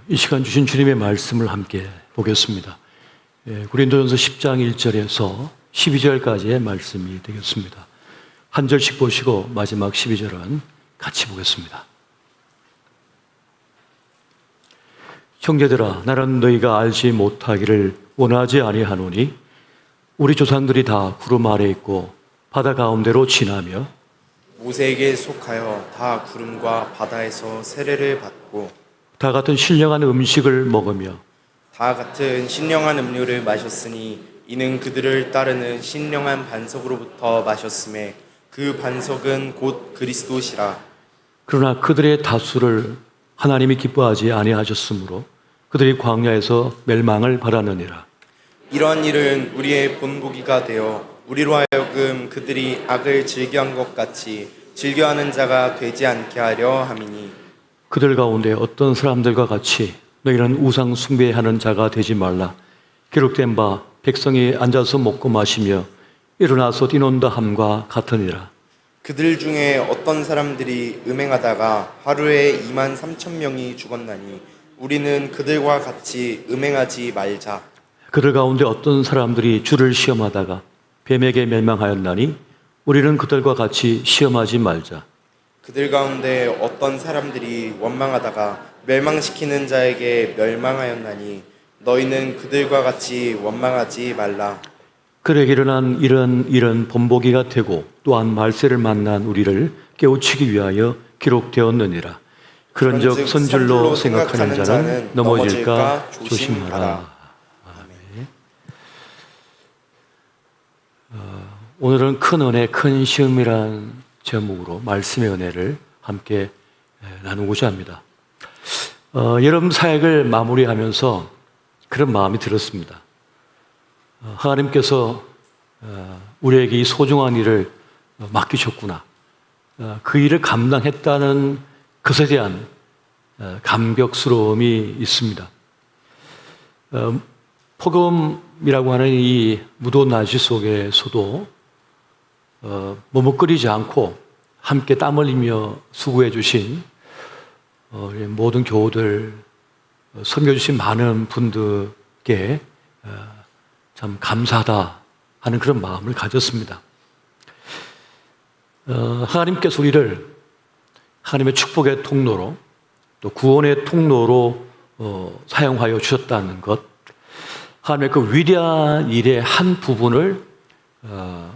이 시간 주신 주님의 말씀을 함께 보겠습니다. 고린도전서 10장 1절에서 12절까지의 말씀이 되겠습니다. 한 절씩 보시고 마지막 12절은 같이 보겠습니다. 형제들아, 나는 너희가 알지 못하기를 원하지 아니하노니 우리 조상들이 다 구름 아래 있고 바다 가운데로 지나며 모세에게 속하여 다 구름과 바다에서 세례를 받고 다 같은 신령한 음식을 먹으며 다 같은 신령한 음료를 마셨으니 이는 그들을 따르는 신령한 반석으로부터 마셨음에 그 반석은 곧 그리스도시라. 그러나 그들의 다수를 하나님이 기뻐하지 아니하셨으므로 그들이 광야에서 멸망을 받았느니라. 이러한 일은 우리의 본보기가 되어 우리로 하여금 그들이 악을 즐겨한 것 같이 즐겨하는 자가 되지 않게 하려 함이니 그들 가운데 어떤 사람들과 같이 너희는 우상 숭배하는 자가 되지 말라. 기록된 바 백성이 앉아서 먹고 마시며 일어나서 뛰논다 함과 같으니라. 그들 중에 어떤 사람들이 음행하다가 하루에 23,000명이 죽었나니 우리는 그들과 같이 음행하지 말자. 그들 가운데 어떤 사람들이 주를 시험하다가 뱀에게 멸망하였나니 우리는 그들과 같이 시험하지 말자. 그들 가운데 어떤 사람들이 원망하다가 멸망시키는 자에게 멸망하였나니 너희는 그들과 같이 원망하지 말라. 그에게 일어난 이런 본보기가 되고 또한 말세를 만난 우리를 깨우치기 위하여 기록되었느니라. 그런즉 선줄로 생각하는 자는 넘어질까 조심하라. 아멘. 오늘은 큰 은혜, 큰 시험이란 제목으로 말씀의 은혜를 함께 나누고자 합니다. 여름 사역을 마무리하면서 그런 마음이 들었습니다. 하나님께서 우리에게 이 소중한 일을 맡기셨구나. 그 일을 감당했다는 것에 대한 감격스러움이 있습니다. 폭음이라고 하는 이 무더운 날씨 속에서도 머뭇거리지 않고 함께 땀 흘리며 수고해 주신 모든 교우들, 섬겨주신 많은 분들께 참 감사하다 하는 그런 마음을 가졌습니다. 하나님께서 우리를 하나님의 축복의 통로로 또 구원의 통로로 사용하여 주셨다는 것, 하나님의 그 위대한 일의 한 부분을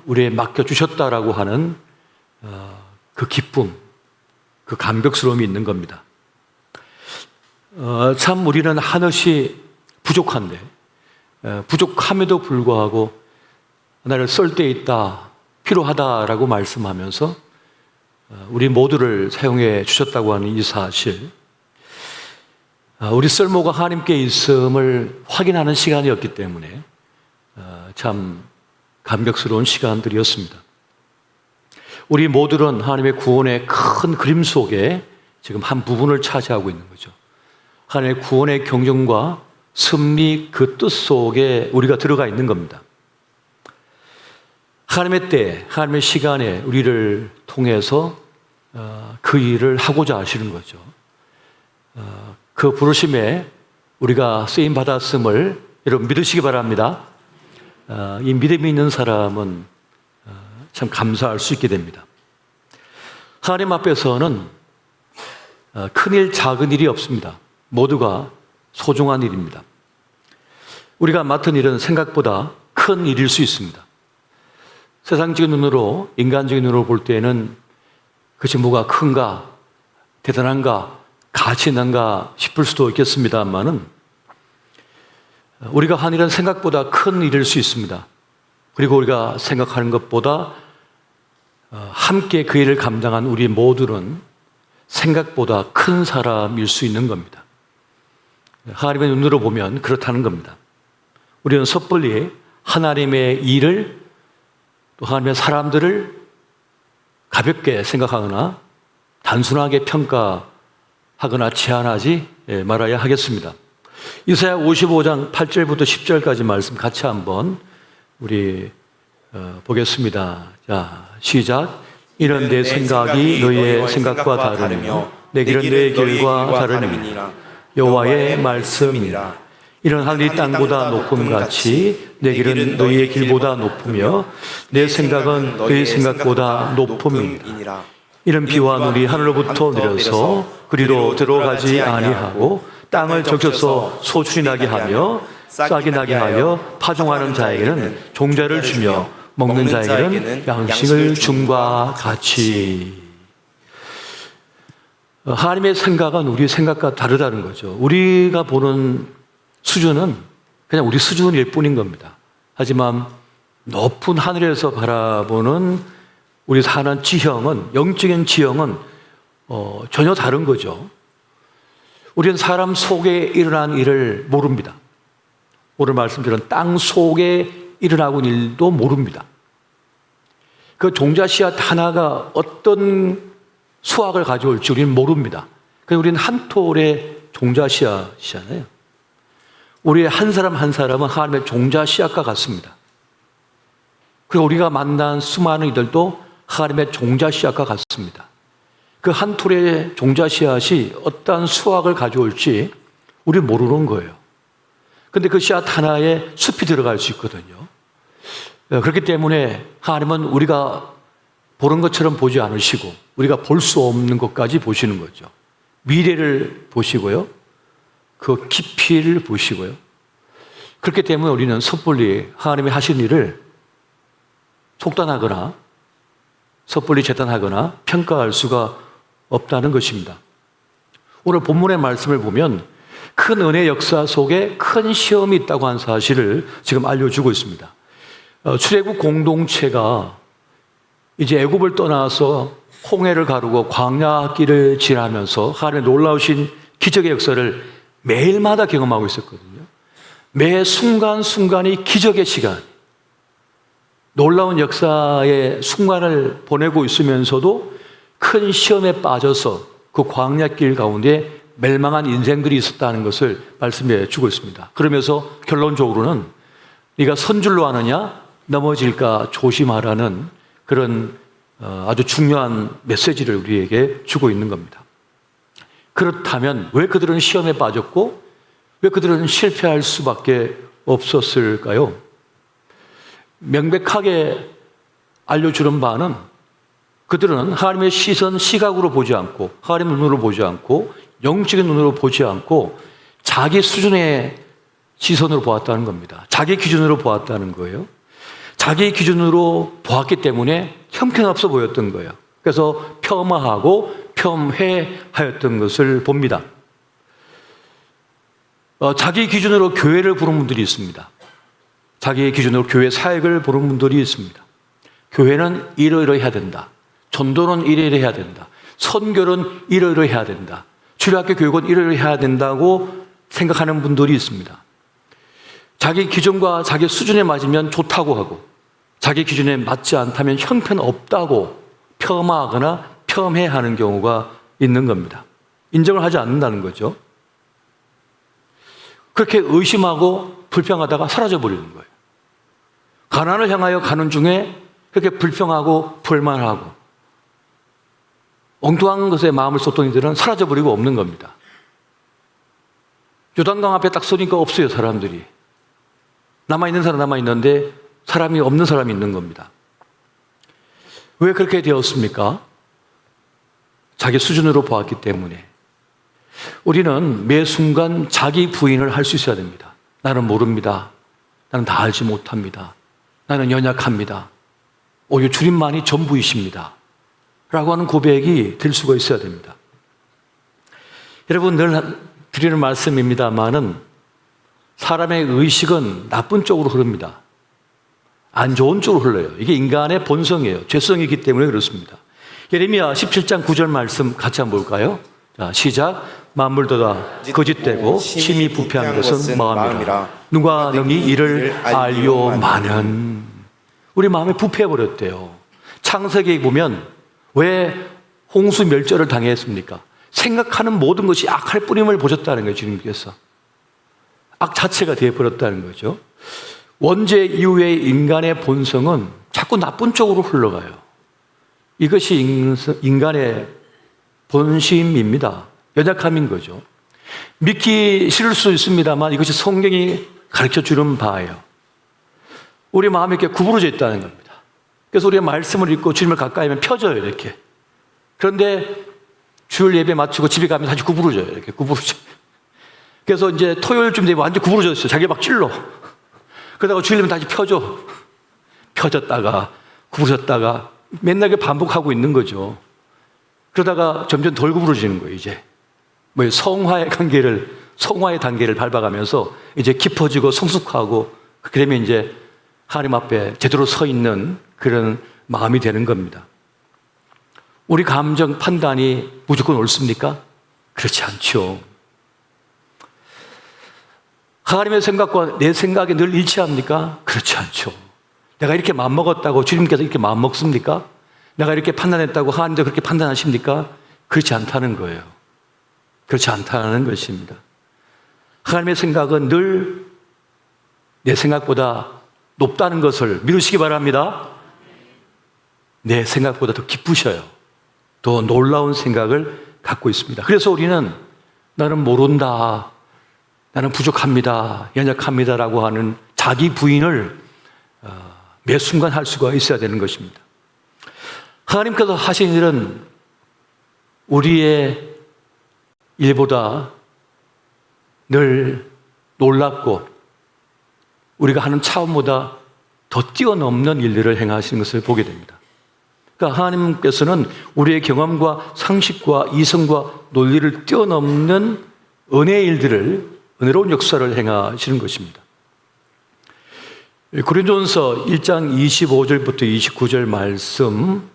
우리에 맡겨주셨다라고 하는 그 기쁨, 그 감격스러움이 있는 겁니다. 참 우리는 한없이 부족한데 부족함에도 불구하고 나를 썰 데 있다, 필요하다라고 말씀하면서 우리 모두를 사용해 주셨다고 하는 이 사실, 우리 쓸모가 하나님께 있음을 확인하는 시간이었기 때문에 참 감격스러운 시간들이었습니다. 우리 모두는 하나님의 구원의 큰 그림 속에 지금 한 부분을 차지하고 있는 거죠. 하나님의 구원의 경영과 승리 그 뜻 속에 우리가 들어가 있는 겁니다. 하나님의 때, 하나님의 시간에 우리를 통해서 그 일을 하고자 하시는 거죠. 그 부르심에 우리가 쓰임 받았음을 여러분 믿으시기 바랍니다. 이 믿음이 있는 사람은 참 감사할 수 있게 됩니다. 하나님 앞에서는 큰 일, 작은 일이 없습니다. 모두가 소중한 일입니다. 우리가 맡은 일은 생각보다 큰 일일 수 있습니다. 세상적인 눈으로, 인간적인 눈으로 볼 때에는 그것이 뭐가 큰가, 대단한가, 가치 있는가 싶을 수도 있겠습니다만은 우리가 한 일은 생각보다 큰 일일 수 있습니다. 그리고 우리가 생각하는 것보다 함께 그 일을 감당한 우리 모두는 생각보다 큰 사람일 수 있는 겁니다. 하나님의 눈으로 보면 그렇다는 겁니다. 우리는 섣불리 하나님의 일을 또 하나님의 사람들을 가볍게 생각하거나 단순하게 평가하거나 제한하지 말아야 하겠습니다. 이사야 55장 8절부터 10절까지 말씀 같이 한번 우리 보겠습니다. 자, 시작. 이런 내 생각이 너희의 생각과 다르며 내 길은 너의 길과 다르니라. 여호와의 말씀이니라. 이는 하늘이 땅보다 높음 같이 내 길은 너희의 길보다 높으며 내 생각은 너희 생각보다 높음이니라. 이는 비와 눈이 하늘로부터 내려서 그리로 들어가지 아니하고 땅을 적셔서 소출이 나게 하며 싹이 나게 하여 파종하는 자에게는 종자를 주며 먹는 자에게는 양식을 줌과 같이. 하나님의 생각은 우리의 생각과 다르다는 거죠. 우리가 보는 수준은 그냥 우리 수준일 뿐인 겁니다. 하지만 높은 하늘에서 바라보는 우리 사는 지형은, 영적인 지형은 전혀 다른 거죠. 우리는 사람 속에 일어난 일을 모릅니다. 오늘 말씀드린 땅 속에 일어나고 있는 일도 모릅니다. 그 종자 씨앗 하나가 어떤 수확을 가져올지 우리는 모릅니다. 그래서 우리는 한 톨의 종자 씨앗이잖아요. 우리의 한 사람 한 사람은 하나님의 종자 씨앗과 같습니다. 그리고 우리가 만난 수많은 이들도 하나님의 종자 씨앗과 같습니다. 그 한 톨의 종자 씨앗이 어떠한 수확을 가져올지 우리는 모르는 거예요. 그런데 그 씨앗 하나에 숲이 들어갈 수 있거든요. 그렇기 때문에 하나님은 우리가 보는 것처럼 보지 않으시고 우리가 볼 수 없는 것까지 보시는 거죠. 미래를 보시고요. 그 깊이를 보시고요. 그렇기 때문에 우리는 섣불리 하나님이 하신 일을 속단하거나 섣불리 재단하거나 평가할 수가 없다는 것입니다. 오늘 본문의 말씀을 보면 큰 은혜 역사 속에 큰 시험이 있다고 하는 사실을 지금 알려주고 있습니다. 출애굽 공동체가 이제 애굽을 떠나서 홍해를 가르고 광야길을 지나면서 하나님의 놀라우신 기적의 역사를 매일마다 경험하고 있었거든요. 매 순간순간이 기적의 시간, 놀라운 역사의 순간을 보내고 있으면서도 큰 시험에 빠져서 그 광야길 가운데 멸망한 인생들이 있었다는 것을 말씀해 주고 있습니다. 그러면서 결론적으로는 네가 선줄로 하느냐 넘어질까 조심하라는 그런 아주 중요한 메시지를 우리에게 주고 있는 겁니다. 그렇다면 왜 그들은 시험에 빠졌고 왜 그들은 실패할 수밖에 없었을까요? 명백하게 알려주는 바는 그들은 하나님의 시선, 시각으로 보지 않고 하나님의 눈으로 보지 않고 영적인 눈으로 보지 않고 자기 수준의 시선으로 보았다는 겁니다. 자기 기준으로 보았다는 거예요. 자기 기준으로 보았기 때문에 형편없어 보였던 거예요. 그래서 폄하하고 폄훼하였던 것을 봅니다. 자기 기준으로 교회를 보는 분들이 있습니다. 자기 기준으로 교회 사역을 보는 분들이 있습니다. 교회는 이러이러해야 된다. 전도는 이러이러해야 된다. 선교는 이러이러해야 된다. 주일학교 교육은 이러이러해야 된다고 생각하는 분들이 있습니다. 자기 기준과 자기 수준에 맞으면 좋다고 하고 자기 기준에 맞지 않다면 형편없다고 폄하하거나 폄훼하는 경우가 있는 겁니다. 인정을 하지 않는다는 거죠. 그렇게 의심하고 불평하다가 사라져버리는 거예요. 가난을 향하여 가는 중에 그렇게 불평하고 불만하고 엉뚱한 것에 마음을 쏟던 이들은 사라져버리고 없는 겁니다. 요단강 앞에 딱 서니까 없어요, 사람들이. 남아있는 사람 남아있는데 사람이 없는 사람이 있는 겁니다. 왜 그렇게 되었습니까? 자기 수준으로 보았기 때문에. 우리는 매 순간 자기 부인을 할 수 있어야 됩니다. 나는 모릅니다. 나는 다 알지 못합니다. 나는 연약합니다. 오히려 주님만이 전부이십니다. 라고 하는 고백이 될 수가 있어야 됩니다. 여러분, 늘 드리는 말씀입니다만은 사람의 의식은 나쁜 쪽으로 흐릅니다. 안 좋은 쪽으로 흘러요. 이게 인간의 본성이에요. 죄성이기 때문에 그렇습니다. 예레미야 17장 9절 말씀 같이 한번 볼까요? 자, 시작. 만물도다 거짓되고 심히 부패한 것은 마음이라. 누가 능히 이를 알요마는. 우리 마음이 부패해버렸대요. 창세기에 보면 왜 홍수 멸절을 당했습니까? 생각하는 모든 것이 악할 뿌림을 보셨다는 거예요, 주님께서. 악 자체가 되어버렸다는 거죠. 원죄 이후의 인간의 본성은 자꾸 나쁜 쪽으로 흘러가요. 이것이 인간의 본심입니다. 연약함인 거죠. 믿기 싫을 수 있습니다만 이것이 성경이 가르쳐 주는 바예요. 우리 마음이 이렇게 구부러져 있다는 겁니다. 그래서 우리가 말씀을 읽고 주님을 가까이 하면 펴져요, 이렇게. 그런데 주일 예배 마치고 집에 가면 다시 구부러져요, 이렇게 구부러져요. 그래서 이제 토요일쯤 되면 완전 구부러졌어요. 자기가 막 찔러. 그러다가 주일 예배 다시 펴져. 펴졌다가 구부러졌다가 맨날 반복하고 있는 거죠. 그러다가 점점 덜 구부러지는 거예요, 이제. 뭐 성화의 단계를 밟아가면서 이제 깊어지고 성숙하고 그러면 이제 하나님 앞에 제대로 서 있는 그런 마음이 되는 겁니다. 우리 감정 판단이 무조건 옳습니까? 그렇지 않죠. 하나님의 생각과 내 생각이 늘 일치합니까? 그렇지 않죠. 내가 이렇게 마음먹었다고 주님께서 이렇게 마음먹습니까? 내가 이렇게 판단했다고 하나님도 그렇게 판단하십니까? 그렇지 않다는 거예요. 그렇지 않다는 것입니다. 하나님의 생각은 늘 내 생각보다 높다는 것을 믿으시기 바랍니다. 내 생각보다 더 기쁘셔요. 더 놀라운 생각을 갖고 있습니다. 그래서 우리는 나는 모른다, 나는 부족합니다, 연약합니다라고 하는 자기 부인을 매 순간 할 수가 있어야 되는 것입니다. 하나님께서 하신 일은 우리의 일보다 늘 놀랍고 우리가 하는 차원보다 더 뛰어넘는 일들을 행하시는 것을 보게 됩니다. 그러니까 하나님께서는 우리의 경험과 상식과 이성과 논리를 뛰어넘는 은혜의 일들을, 은혜로운 역사를 행하시는 것입니다. 고린도전서 1장 25절부터 29절 말씀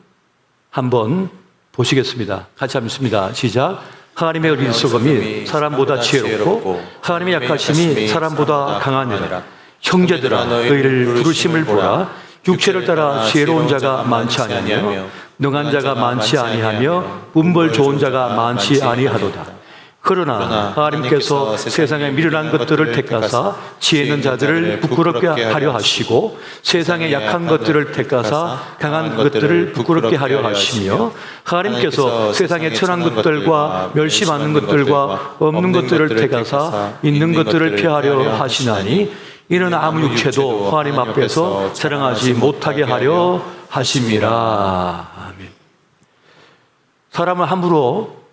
한번 보시겠습니다. 같이 한번 읽습니다. 시작. 하나님의 어리석음이 사람보다 지혜롭고 하나님의 약하심이 사람보다 강하니라. 형제들아 너희를 부르심을 보라. 육체를 따라 지혜로운 자가 많지 아니하며 능한 자가 많지 아니하며 문벌 좋은 자가 많지 아니하도다. 그러나 하나님께서 세상에 미련한 것들을 택하사 지혜 있는 자들을 부끄럽게 하려 하시고 세상에 약한 것들을 택하사 강한 것들을 부끄럽게 하려 하시며 하나님께서 세상에 천한 것들과 멸시 많은 것들과 없는 것들을 택하사 있는 것들을 피하려 하시나니 이는 아무 육체도 하나님 앞에서 자랑하지 못하게 하려 하심이라. 아멘. 사람을 함부로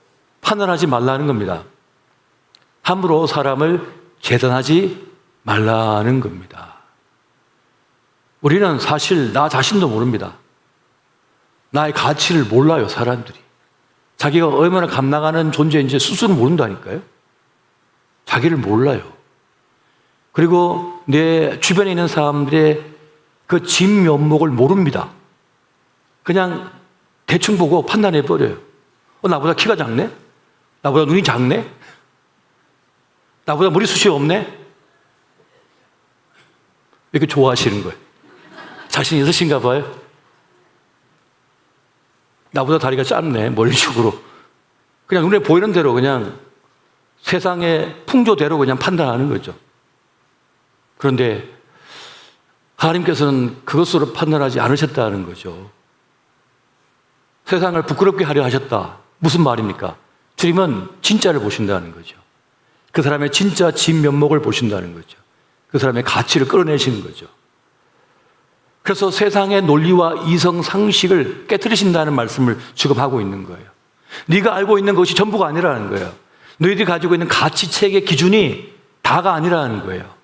판단하지 말라는 겁니다. 함부로 사람을 재단하지 말라는 겁니다. 우리는 사실 나 자신도 모릅니다. 나의 가치를 몰라요, 사람들이. 자기가 얼마나 감나가는 존재인지 스스로 모른다니까요. 자기를 몰라요. 그리고 내 주변에 있는 사람들의 그 진면목을 모릅니다. 그냥 대충 보고 판단해버려요. 나보다 키가 작네? 나보다 눈이 작네? 나보다 머리숱이 없네? 왜 이렇게 좋아하시는 거예요? 자신 있으신가 봐요? 나보다 다리가 짧네, 뭐 이런 식으로. 그냥 눈에 보이는 대로 그냥 세상의 풍조대로 그냥 판단하는 거죠. 그런데 하나님께서는 그것으로 판단하지 않으셨다는 거죠. 세상을 부끄럽게 하려 하셨다. 무슨 말입니까? 주님은 진짜를 보신다는 거죠. 그 사람의 진짜 진면목을 보신다는 거죠. 그 사람의 가치를 끌어내시는 거죠. 그래서 세상의 논리와 이성 상식을 깨트리신다는 말씀을 지금 하고 있는 거예요. 네가 알고 있는 것이 전부가 아니라는 거예요. 너희들이 가지고 있는 가치체계 기준이 다가 아니라는 거예요.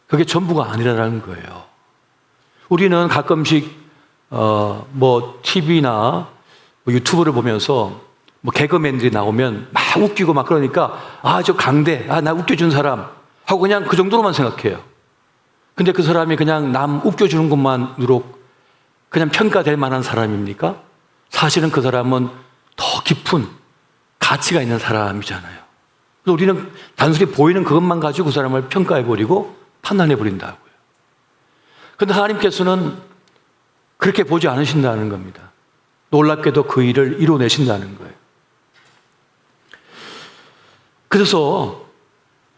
그게 전부가 아니라는 거예요. 우리는 가끔씩 TV나 유튜브를 보면서 개그맨들이 나오면 막 웃기고 막 그러니까 저 강대, 나 웃겨준 사람 하고 그냥 그 정도로만 생각해요. 근데 그 사람이 그냥 남 웃겨주는 것만으로 그냥 평가될 만한 사람입니까? 사실은 그 사람은 더 깊은 가치가 있는 사람이잖아요. 그래서 우리는 단순히 보이는 그것만 가지고 그 사람을 평가해버리고 판단해버린다고요. 그런데 하나님께서는 그렇게 보지 않으신다는 겁니다. 놀랍게도 그 일을 이뤄내신다는 거예요. 그래서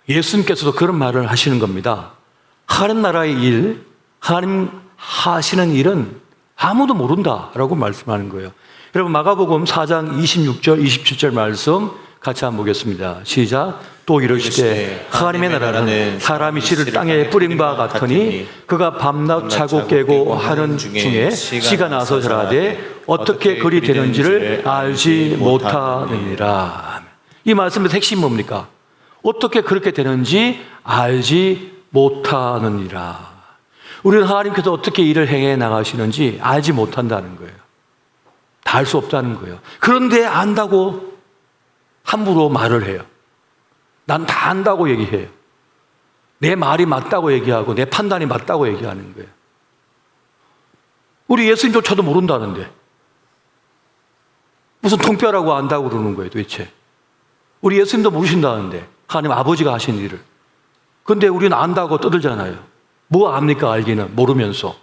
예수님께서도 그런 말을 하시는 겁니다. 하나님 나라의 일, 하나님 하시는 일은 아무도 모른다라고 말씀하는 거예요. 여러분 마가복음 4장 26절, 27절 말씀 같이 한번 보겠습니다. 시작. 또 이르시되 하나님의 나라는 사람이 씨를 땅에 뿌린 바 같으니 그가 밤낮 자고 깨고 하는 중에 씨가 나서 자라되 어떻게 그리 되는지를 알지 못하느니라. 이 말씀의 핵심이 뭡니까? 어떻게 그렇게 되는지 알지 못하느니라. 우리는 하나님께서 어떻게 일을 행해 나가시는지 알지 못한다는 거예요. 다 알 수 없다는 거예요. 그런데 안다고 함부로 말을 해요. 난 다 안다고 얘기해요. 내 말이 맞다고 얘기하고 내 판단이 맞다고 얘기하는 거예요. 우리 예수님조차도 모른다는데 무슨 통뼈라고 안다고 그러는 거예요 도대체. 우리 예수님도 모르신다는데 하나님 아버지가 하신 일을. 그런데 우리는 안다고 떠들잖아요. 뭐 압니까 알기는 모르면서.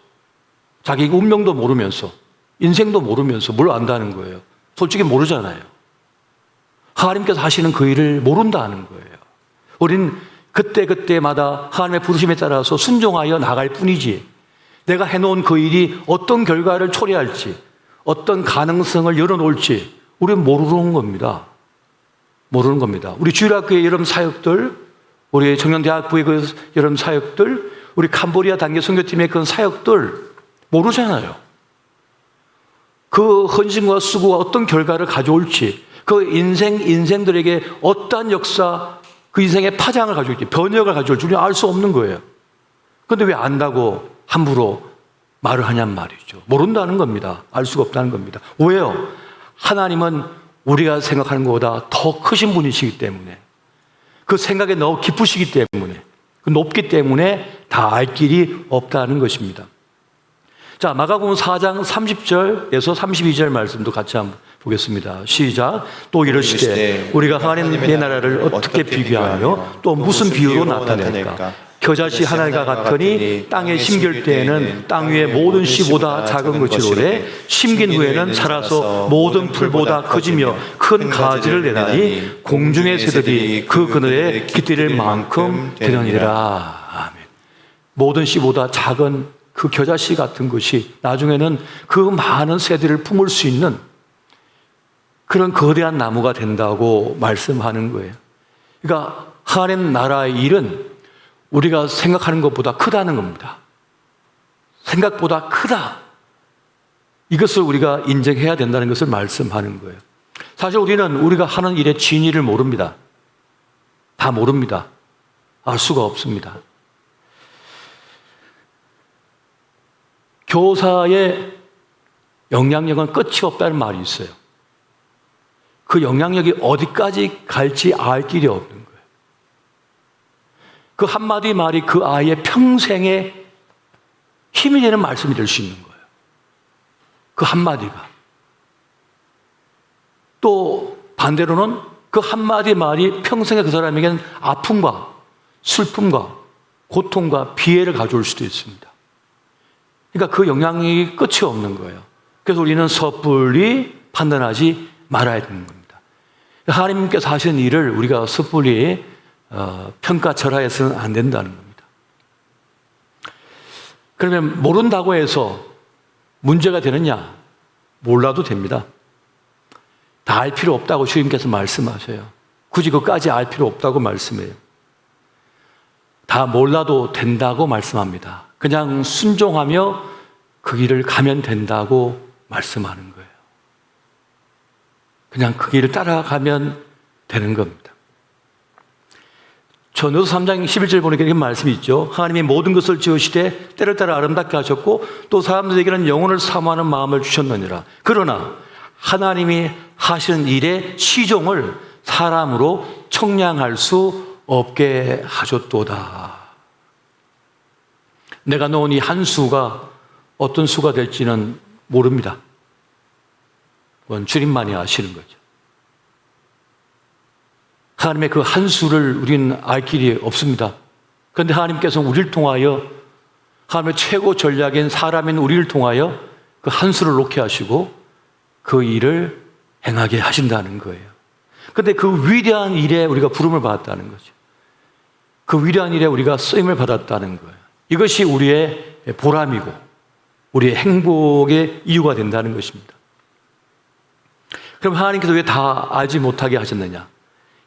자기 운명도 모르면서 인생도 모르면서 뭘 안다는 거예요. 솔직히 모르잖아요. 하나님께서 하시는 그 일을 모른다는 거예요. 우린 그때그때마다 하나님의 부르심에 따라서 순종하여 나갈 뿐이지 내가 해놓은 그 일이 어떤 결과를 초래할지 어떤 가능성을 열어놓을지 우리는 모르는 겁니다. 모르는 겁니다. 우리 주일학교의 여름 사역들, 우리 청년대학부의 그 여름 사역들, 우리 캄보디아 단계 선교팀의 그런 사역들 모르잖아요. 그 헌신과 수고가 어떤 결과를 가져올지 그 인생들에게 어떠한 역사, 그 인생의 파장을 가져올지, 변혁을 가져올지 우리는 알 수 없는 거예요. 그런데 왜 안다고 함부로 말을 하냔 말이죠. 모른다는 겁니다. 알 수가 없다는 겁니다. 왜요? 하나님은 우리가 생각하는 것보다 더 크신 분이시기 때문에 그 생각에 너무 깊으시기 때문에 높기 때문에 다 알 길이 없다는 것입니다. 자, 마가복음 4장 30절에서 32절 말씀도 같이 한번 보겠습니다. 시작. 또 이르시되 우리가 하나님의 나라를 어떻게 비교하며 또 무슨 비유로 나타낼까? 겨자씨 하나가 같으니 땅에 심길 때에는 땅 위의 모든 씨보다 작은 것이로되 심긴 후에는 자라서 모든 풀보다 커지며 큰 가지를 내다니 공중의 새들이 그 그늘에 깃들일 만큼 되느니라. 아멘. 모든 씨보다 작은 그 겨자씨 같은 것이 나중에는 그 많은 새들을 품을 수 있는 그런 거대한 나무가 된다고 말씀하는 거예요. 그러니까 하나님 나라의 일은 우리가 생각하는 것보다 크다는 겁니다. 생각보다 크다. 이것을 우리가 인정해야 된다는 것을 말씀하는 거예요. 사실 우리는 우리가 하는 일의 진위를 모릅니다. 다 모릅니다. 알 수가 없습니다. 교사의 영향력은 끝이 없다는 말이 있어요. 그 영향력이 어디까지 갈지 알 길이 없는 거예요. 그 한마디 말이 그 아이의 평생에 힘이 되는 말씀이 될 수 있는 거예요. 그 한마디가. 또 반대로는 그 한마디 말이 평생에 그 사람에게는 아픔과 슬픔과 고통과 비애를 가져올 수도 있습니다. 그러니까 그 영향이 끝이 없는 거예요. 그래서 우리는 섣불리 판단하지 말아야 되는 겁니다. 하나님께서 하시는 일을 우리가 섣불리 평가절하해서는 안 된다는 겁니다. 그러면 모른다고 해서 문제가 되느냐? 몰라도 됩니다. 다 알 필요 없다고 주님께서 말씀하셔요. 굳이 그까지 알 필요 없다고 말씀해요. 다 몰라도 된다고 말씀합니다. 그냥 순종하며 그 길을 가면 된다고 말씀하는 거예요. 그냥 그 길을 따라가면 되는 겁니다. 전도서 3장 11절 보니까 이렇게 말씀이 있죠. 하나님이 모든 것을 지으시되 때를 따라 아름답게 하셨고 또 사람들에게는 영혼을 사모하는 마음을 주셨느니라. 그러나 하나님이 하시는 일의 시종을 사람으로 청량할 수 없게 하셨도다. 내가 놓은 이 한 수가 어떤 수가 될지는 모릅니다. 그건 주님만이 아시는 거죠. 하나님의 그 한 수를 우리는 알 길이 없습니다. 그런데 하나님께서는 우리를 통하여 하나님의 최고 전략인 사람인 우리를 통하여 그 한 수를 놓게 하시고 그 일을 행하게 하신다는 거예요. 그런데 그 위대한 일에 우리가 부름을 받았다는 거죠. 그 위대한 일에 우리가 쓰임을 받았다는 거예요. 이것이 우리의 보람이고 우리의 행복의 이유가 된다는 것입니다. 그럼 하나님께서 왜 다 알지 못하게 하셨느냐?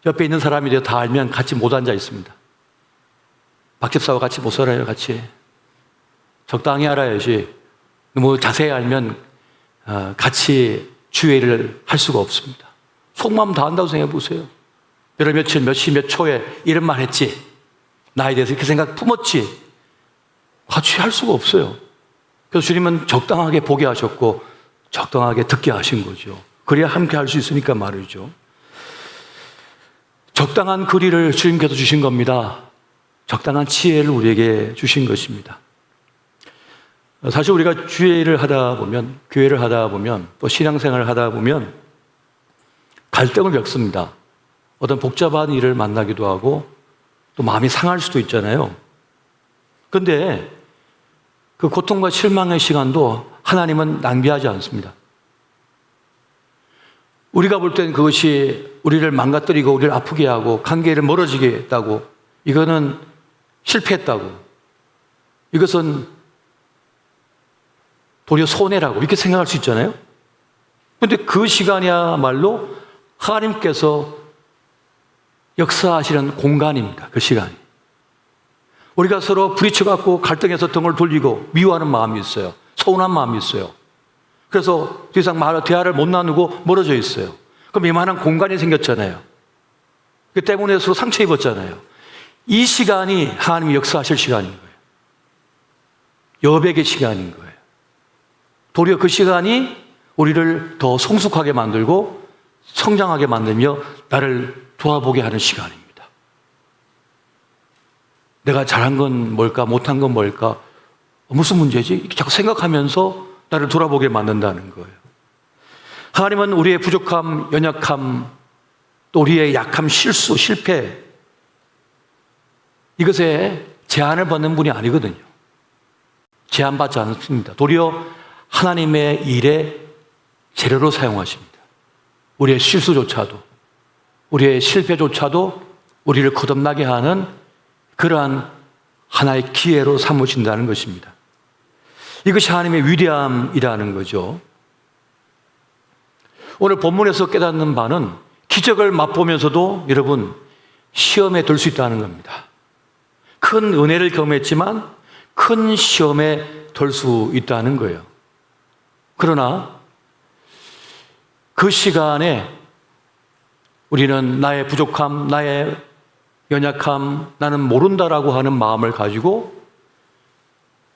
옆에 있는 사람이 되어 다 알면 같이 못 앉아 있습니다. 박 집사와 같이 못 살아요, 같이. 적당히 알아야지. 너무 자세히 알면 같이 주회를 할 수가 없습니다. 속마음 다 안다고 생각해 보세요. 여러 며칠, 몇 시, 몇 초에 이런 말 했지. 나에 대해서 이렇게 생각 품었지. 같이 할 수가 없어요. 그래서 주님은 적당하게 보게 하셨고 적당하게 듣게 하신 거죠. 그래야 함께 할 수 있으니까 말이죠. 적당한 거리를 주님께서 주신 겁니다. 적당한 지혜를 우리에게 주신 것입니다. 사실 우리가 주회를 하다 보면, 교회를 하다 보면, 또 신앙생활을 하다 보면 갈등을 겪습니다. 어떤 복잡한 일을 만나기도 하고 또 마음이 상할 수도 있잖아요. 그런데 그 고통과 실망의 시간도 하나님은 낭비하지 않습니다. 우리가 볼 땐 그것이 우리를 망가뜨리고 우리를 아프게 하고 관계를 멀어지게 했다고, 이거는 실패했다고, 이것은 도리어 손해라고 이렇게 생각할 수 있잖아요. 그런데 그 시간이야말로 하나님께서 역사하시는 공간입니다. 그 시간이. 우리가 서로 부딪혀갖고 갈등해서 등을 돌리고 미워하는 마음이 있어요. 서운한 마음이 있어요. 그래서 더 이상 대화를 못 나누고 멀어져 있어요. 그럼 이만한 공간이 생겼잖아요. 그 때문에 서로 상처 입었잖아요. 이 시간이 하나님이 역사하실 시간인 거예요. 여백의 시간인 거예요. 도리어 그 시간이 우리를 더 성숙하게 만들고 성장하게 만들며 나를 돌아보게 하는 시간입니다. 내가 잘한 건 뭘까? 못한 건 뭘까? 무슨 문제지? 이렇게 자꾸 생각하면서 나를 돌아보게 만든다는 거예요. 하나님은 우리의 부족함, 연약함, 또 우리의 약함, 실수, 실패, 이것에 제한을 받는 분이 아니거든요. 제한받지 않습니다. 도리어 하나님의 일에 재료로 사용하십니다. 우리의 실수조차도, 우리의 실패조차도 우리를 거듭나게 하는 그러한 하나의 기회로 삼으신다는 것입니다. 이것이 하나님의 위대함이라는 거죠. 오늘 본문에서 깨닫는 바는 기적을 맛보면서도 여러분 시험에 들 수 있다는 겁니다. 큰 은혜를 경험했지만 큰 시험에 들 수 있다는 거예요. 그러나 그 시간에 우리는 나의 부족함, 나의 연약함, 나는 모른다라고 하는 마음을 가지고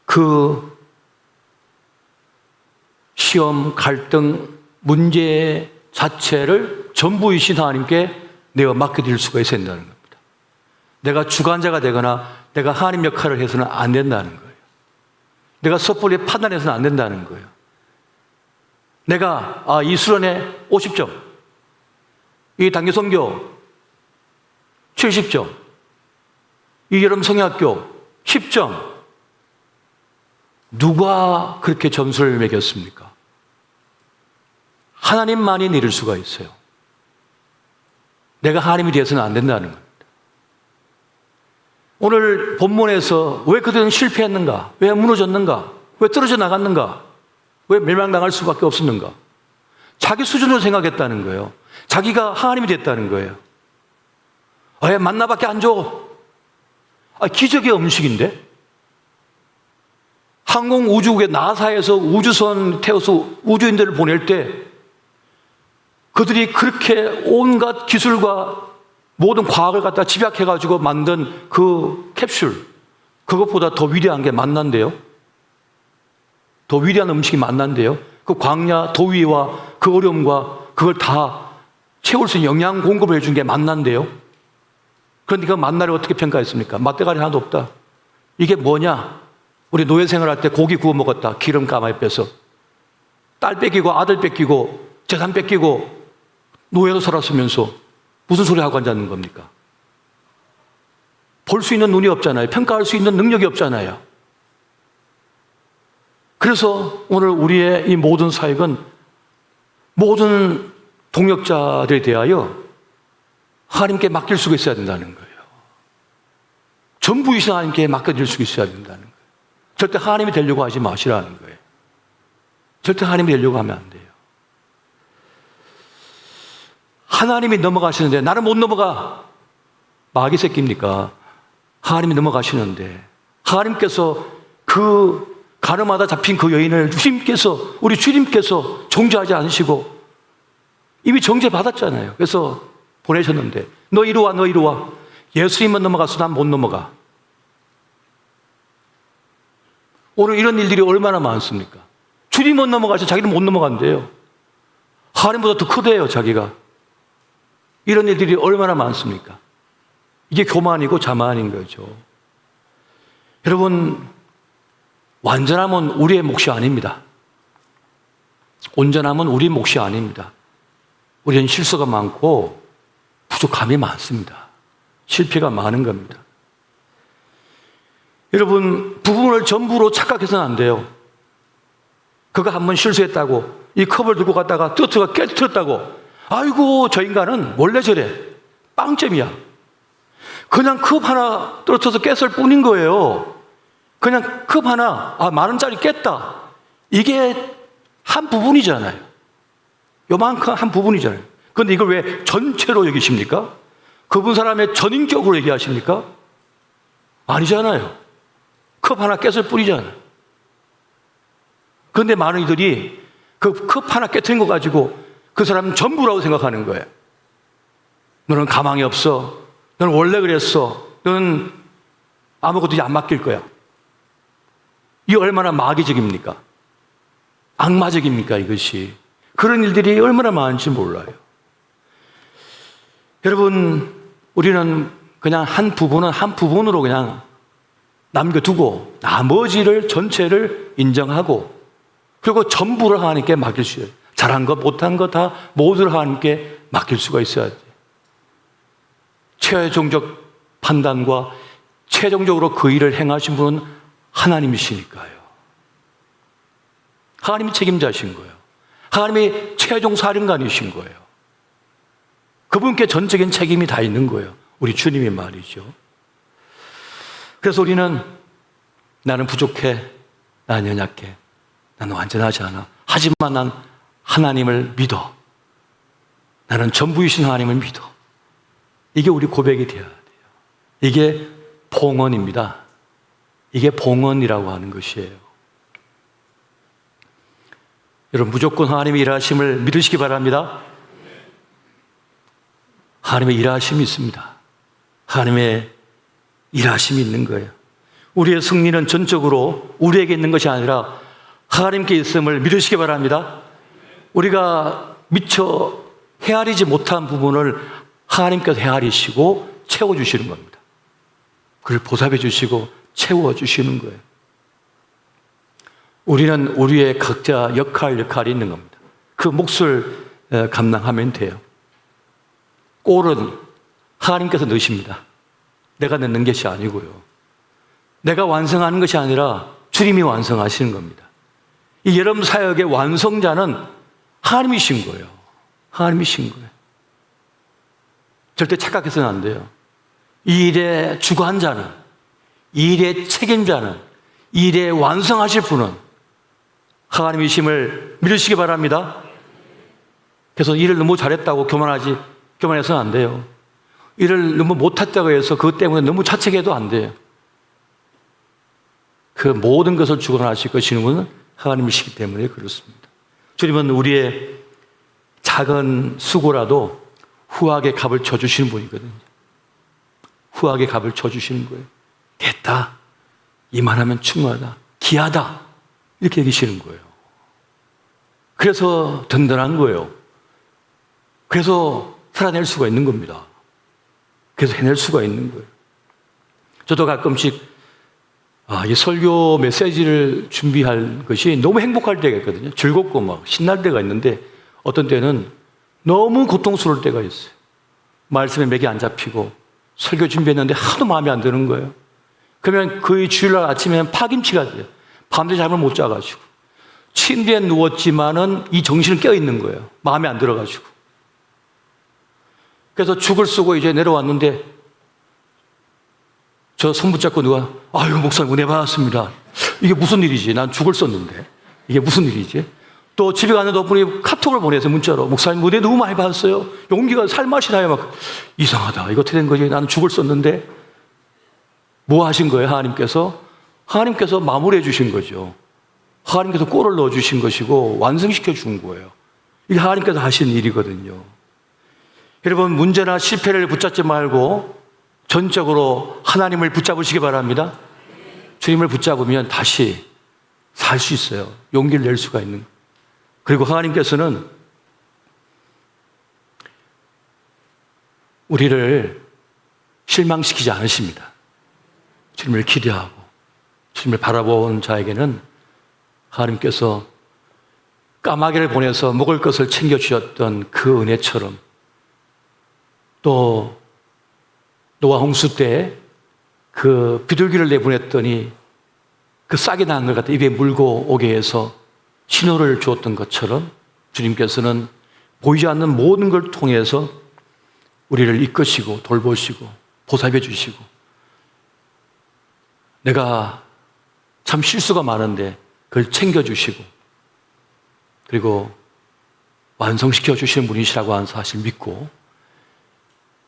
그 시험, 갈등, 문제 자체를 전부이신 하나님께 내가 맡겨드릴 수가 있어야 된다는 겁니다. 내가 주관자가 되거나 내가 하나님 역할을 해서는 안 된다는 거예요. 내가 섣불리 판단해서는 안 된다는 거예요. 내가 이 수련회 50점, 이 단기 선교 70점, 이 여름 성야학교 10점, 누가 그렇게 점수를 매겼습니까? 하나님만이 내릴 수가 있어요. 내가 하나님이 되어서는 안 된다는 겁니다. 오늘 본문에서 왜 그들은 실패했는가? 왜 무너졌는가? 왜 떨어져 나갔는가? 왜 멸망당할 수밖에 없었는가? 자기 수준으로 생각했다는 거예요. 자기가 하나님이 됐다는 거예요. 왜 만나밖에 안 줘? 기적의 음식인데? 항공우주국의 나사에서 우주선 태워서 우주인들을 보낼 때 그들이 그렇게 온갖 기술과 모든 과학을 갖다 집약해가지고 만든 그 캡슐, 그것보다 더 위대한 게 만난대요. 더 위대한 음식이 만난대요. 그 광야, 더위와 그 어려움과 그걸 다 채울 수 있는 영양 공급을 해준 게 만난대요. 그런데 그 만나를 어떻게 평가했습니까? 맛대가리 하나도 없다. 이게 뭐냐? 우리 노예 생활할 때 고기 구워 먹었다. 기름 까마귀 빼서. 딸 뺏기고 아들 뺏기고 재산 뺏기고 노예로 살았으면서 무슨 소리 하고 앉았는 겁니까? 볼 수 있는 눈이 없잖아요. 평가할 수 있는 능력이 없잖아요. 그래서 오늘 우리의 이 모든 사역은 모든 동역자들에 대하여 하나님께 맡길 수가 있어야 된다는 거예요. 전부이신 하나님께 맡겨드릴 수 있어야 된다는 거예요. 절대 하나님이 되려고 하지 마시라는 거예요. 절대 하나님이 되려고 하면 안 돼요. 하나님이 넘어가시는데 나는 못 넘어가. 마귀 새끼입니까? 하나님이 넘어가시는데 하나님께서 그 가늠하다 잡힌 그 여인을 우리 주님께서 정죄하지 않으시고 이미 정죄 받았잖아요. 그래서 보내셨는데 너 이리 와, 너 이리 와. 예수님만 넘어가서 난 못 넘어가. 오늘 이런 일들이 얼마나 많습니까? 주님만 넘어가서 자기는 못 넘어간대요. 하나님보다 더 크대요, 자기가. 이런 일들이 얼마나 많습니까? 이게 교만이고 자만인 거죠. 여러분, 완전함은 우리의 몫이 아닙니다. 온전함은 우리 몫이 아닙니다. 우리는 실수가 많고 부족함이 많습니다. 실패가 많은 겁니다. 여러분, 부분을 전부로 착각해서는 안 돼요. 그가 한번 실수했다고 이 컵을 들고 갔다가 깨뜨렸다고 아이고 저 인간은 원래 저래 빵점이야. 그냥 컵 하나 떨어져서 깼을 뿐인 거예요. 그냥 컵 하나 10,000원짜리 깼다. 이게 한 부분이잖아요. 요만큼 한 부분이잖아요. 그런데 이걸 왜 전체로 여기십니까? 그분 사람의 전인격으로 얘기하십니까? 아니잖아요. 컵 하나 깼을 뿐이잖아요. 그런데 많은 이들이 그 컵 하나 깨트린 거 가지고 그 사람은 전부라고 생각하는 거예요. 너는 가망이 없어. 너는 원래 그랬어. 너는 아무것도 이제 안 맡길 거야. 이 얼마나 마귀적입니까? 악마적입니까, 이것이? 그런 일들이 얼마나 많은지 몰라요. 여러분, 우리는 그냥 한 부분은 한 부분으로 그냥 남겨두고 나머지를 전체를 인정하고 그리고 전부를 하나님께 맡길 수 있어요. 잘한 것, 못한 것 다 모두를 하나님께 맡길 수가 있어야 돼요. 최종적 판단과 최종적으로 그 일을 행하신 분은 하나님이시니까요. 하나님이 책임자신 거예요. 하나님이 최종 사령관이신 거예요. 그분께 전적인 책임이 다 있는 거예요. 우리 주님이 말이죠. 그래서 우리는 나는 부족해, 나는 연약해, 나는 완전하지 않아. 하지만 난 하나님을 믿어. 나는 전부이신 하나님을 믿어. 이게 우리 고백이 되어야 돼요. 이게 봉헌입니다. 이게 봉헌이라고 하는 것이에요. 여러분, 무조건 하나님의 일하심을 믿으시기 바랍니다. 하나님의 일하심이 있습니다. 하나님의 일하심이 있는 거예요. 우리의 승리는 전적으로 우리에게 있는 것이 아니라 하나님께 있음을 믿으시기 바랍니다. 우리가 미처 헤아리지 못한 부분을 하나님께서 헤아리시고 채워주시는 겁니다. 그를 보살펴 주시고 채워주시는 거예요. 우리는 우리의 각자 역할이 있는 겁니다. 그 몫을 감당하면 돼요. 꼴은 하나님께서 넣으십니다. 내가 넣는 것이 아니고요. 내가 완성하는 것이 아니라 주님이 완성하시는 겁니다. 이 여러분 사역의 완성자는 하나님이신 거예요. 하나님이신 거예요. 절대 착각해서는 안 돼요. 이 일의 주관자는, 이 일의 책임자는, 이 일의 완성하실 분은 하나님이심을 믿으시기 바랍니다. 그래서 일을 너무 잘했다고 교만해서는 안 돼요. 일을 너무 못했다고 해서 그것 때문에 너무 자책해도 안 돼요. 그 모든 것을 주관하실 것이는 분은 하나님이시기 때문에 그렇습니다. 주님은 우리의 작은 수고라도 후하게 값을 쳐주시는 분이거든요. 후하게 값을 쳐주시는 거예요. 됐다. 이만하면 충분하다. 귀하다. 이렇게 여기시는 거예요. 그래서 든든한 거예요. 그래서 살아낼 수가 있는 겁니다. 그래서 해낼 수가 있는 거예요. 저도 가끔씩 이 설교 메시지를 준비할 것이 너무 행복할 때가 있거든요. 즐겁고 막 신날 때가 있는데 어떤 때는 너무 고통스러울 때가 있어요. 말씀에 맥이 안 잡히고 설교 준비했는데 하도 마음에 안 드는 거예요. 그러면 거의 주일날 아침에는 파김치가 돼요. 밤새 잠을 못 자가지고 침대에 누웠지만은 이 정신은 깨어있는 거예요. 마음에 안 들어가지고. 그래서 죽을 쓰고 이제 내려왔는데 저 손 붙잡고 누가 아유 목사님 은혜 받았습니다. 이게 무슨 일이지? 난 죽을 썼는데 이게 무슨 일이지? 또 집에 갔는데 어떤 분이 카톡을 보내서 문자로 목사님 무대 너무 많이 받았어요. 용기가 살맛이 나요. 막 이상하다. 이거 어떻게 된 거지? 나는 죽을 썼는데 뭐 하신 거예요? 하나님께서 마무리해 주신 거죠. 하나님께서 골을 넣어 주신 것이고 완성시켜 준 거예요. 이게 하나님께서 하신 일이거든요. 여러분 문제나 실패를 붙잡지 말고 전적으로 하나님을 붙잡으시기 바랍니다. 주님을 붙잡으면 다시 살 수 있어요. 용기를 낼 수가 있는. 그리고 하나님께서는 우리를 실망시키지 않으십니다. 주님을 기대하고 주님을 바라본 자에게는 하나님께서 까마귀를 보내서 먹을 것을 챙겨주셨던 그 은혜처럼 또 노아 홍수 때 그 비둘기를 내보냈더니 그 싹이 나는 것 같아 입에 물고 오게 해서 신호를 주었던 것처럼 주님께서는 보이지 않는 모든 걸 통해서 우리를 이끄시고 돌보시고 보살펴 주시고 내가 참 실수가 많은데 그걸 챙겨주시고 그리고 완성시켜 주시는 분이시라고 하는 사실 믿고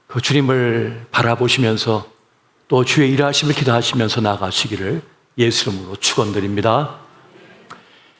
그 주님을 바라보시면서 또 주의 일하심을 기도하시면서 나아가시기를 예수 이름으로 축원드립니다.